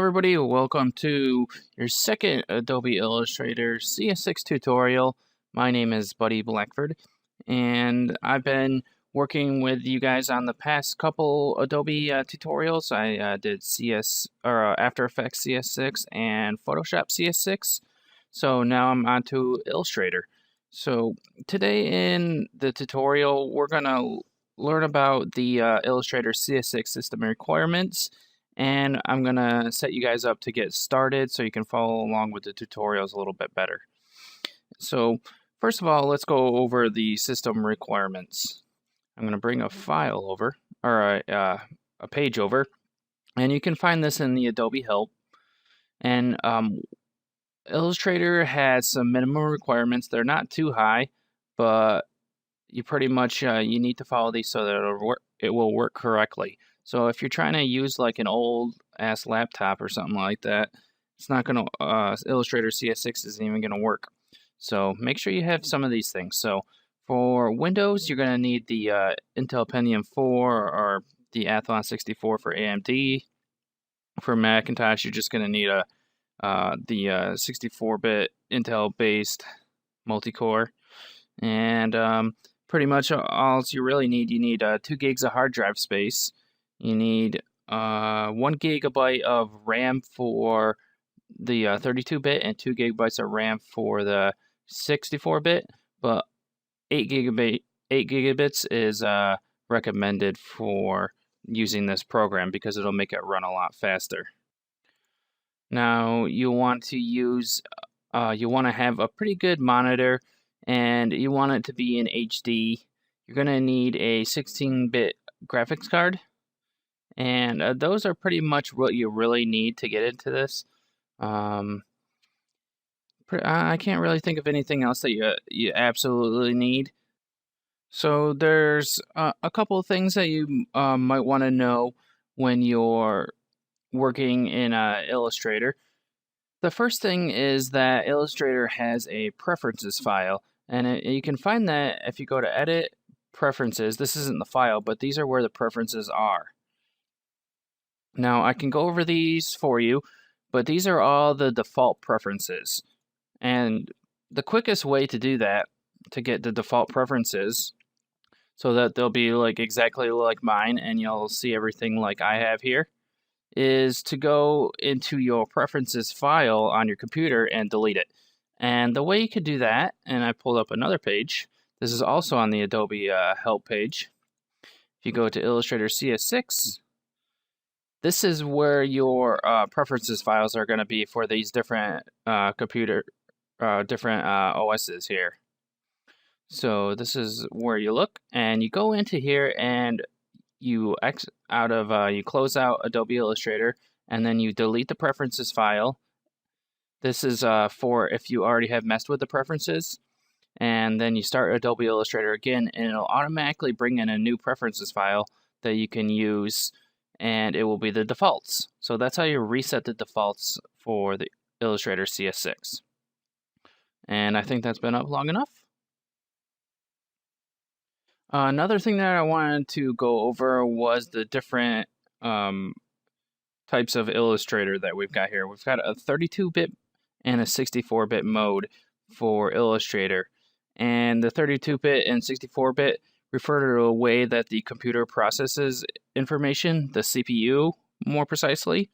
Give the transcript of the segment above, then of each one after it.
everybody, welcome to your second Adobe Illustrator CS6 tutorial. My name is Buddy Blackford, and I've been working with you guys on the past couple Adobe tutorials. I did After Effects CS6 and Photoshop CS6, so now I'm on to Illustrator. So today in the tutorial, we're going to learn about the Illustrator CS6 system requirements, and I'm going to set you guys up to get started so you can follow along with the tutorials a little bit better. So first of all, let's go over the system requirements. I'm going to bring a file over, or a page over, and you can find this in the Adobe help. And Illustrator has some minimum requirements. They're not too high, but you pretty much you need to follow these so that it will work correctly. So if you're trying to use like an old ass laptop or something like that, it's not going to Illustrator CS6 isn't even going to work. So make sure you have some of these things. So for Windows, you're going to need the Intel Pentium 4 or the Athlon 64 for AMD. For Macintosh, you're just going to need the 64-bit Intel-based multi-core, and pretty much all you really need. You need 2 gigs of hard drive space. You need 1 gigabyte of RAM for the 32-bit and 2 gigabytes of RAM for the 64-bit, but 8 gigabits is recommended for using this program because it'll make it run a lot faster. Now you want to use, you want to have a pretty good monitor, and you want it to be in HD. You're going to need a 16-bit graphics card, and those are pretty much what you really need to get into this. I can't really think of anything else that you absolutely need. So there's a couple of things that you might want to know when you're working in Illustrator. The first thing is that Illustrator has a preferences file, and you can find that if you go to Edit, Preferences. This isn't the file, but these are where the preferences are. Now I can go over these for you, but these are all the default preferences. And the quickest way to do that, to get the default preferences, so that they'll be like exactly like mine and you'll see everything like I have here, is to go into your preferences file on your computer and delete it. And the way you could do that, and I pulled up another page, this is also on the Adobe help page. If you go to Illustrator CS6, this is where your preferences files are going to be for these different OSs here. So this is where you look, and you go into here and you close out Adobe Illustrator, and then you delete the preferences file. This is for if you already have messed with the preferences, and then you start Adobe Illustrator again, and it'll automatically bring in a new preferences file that you can use, and it will be the defaults. So that's how you reset the defaults for the Illustrator CS6. And I think that's been up long enough. Another thing that I wanted to go over was the different types of Illustrator that we've got here. We've got a 32-bit and a 64-bit mode for Illustrator. And the 32-bit and 64-bit refer to a way that the computer processes information, the CPU more precisely.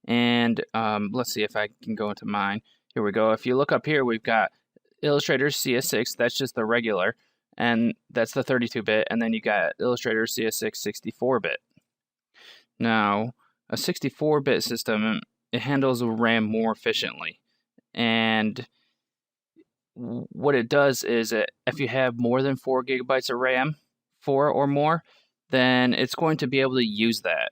And let's see if I can go into mine. Here we go. If you look up here, we've got Illustrator CS6, that's just the regular, and that's the 32-bit, and then you got Illustrator CS6 64-bit. Now, a 64-bit system, it handles RAM more efficiently, and what it does is if you have more than 4 gigabytes of RAM, 4 or more, then it's going to be able to use that.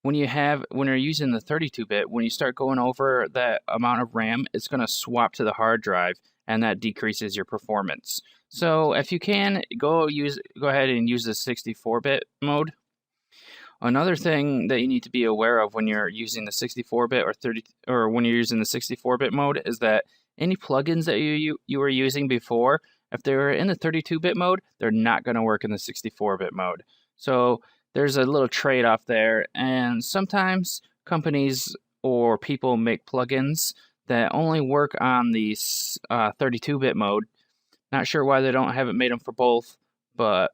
When you're using the 32-bit, when you start going over that amount of RAM, it's going to swap to the hard drive, and that decreases your performance. So if you can, go ahead and use the 64-bit mode. Another thing that you need to be aware of when you're using the 64-bit or when you're using the 64-bit mode is that any plugins that you were using before, if they were in the 32-bit mode, they're not going to work in the 64-bit mode. So there's a little trade-off there, and sometimes companies or people make plugins that only work on the 32-bit mode. Not sure why they haven't made them for both, but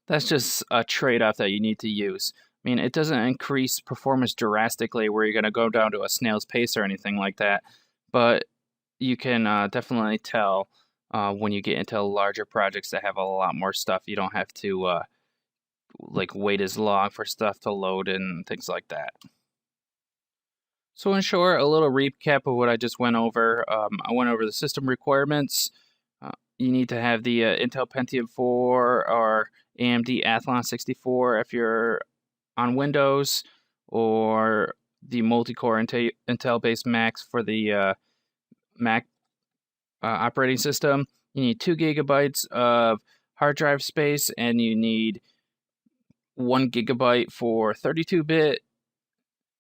that's just a trade-off that you need to use. I mean, it doesn't increase performance drastically where you're going to go down to a snail's pace or anything like that, but you can definitely tell when you get into larger projects that have a lot more stuff. You don't have to like wait as long for stuff to load and things like that. So in short, a little recap of what I just went over. I went over the system requirements. You need to have the Intel Pentium 4 or AMD Athlon 64 if you're on Windows, or the multi-core Intel-based Macs for the Mac operating system. You need 2 gigabytes of hard drive space, and you need 1 gigabyte for 32-bit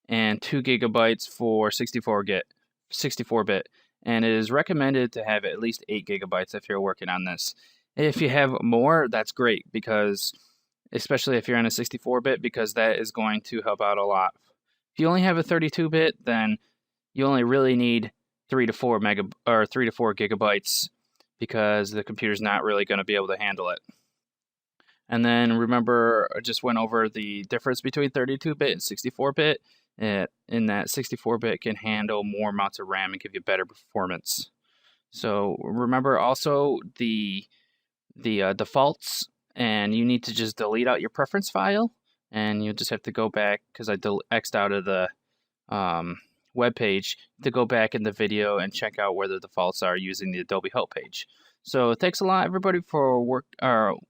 and 2 gigabytes for 64-bit. And it is recommended to have at least 8 gigabytes if you're working on this. If you have more, that's great, because especially if you're on a 64-bit, because that is going to help out a lot. If you only have a 32-bit, then you only really need 3 to 4 gigabytes, because the computer's not really going to be able to handle it. And then remember, I just went over the difference between 32-bit and 64-bit. In that 64-bit can handle more amounts of RAM and give you better performance. So remember also the defaults, and you need to just delete out your preference file, and you'll just have to go back, because I X'd out of the web page, to go back in the video and check out where the defaults are using the Adobe help page. So thanks a lot, everybody, for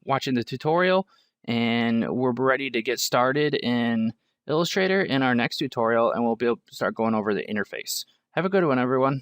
watching the tutorial, and we're ready to get started in Illustrator in our next tutorial, and we'll be able to start going over the interface. Have a good one, everyone.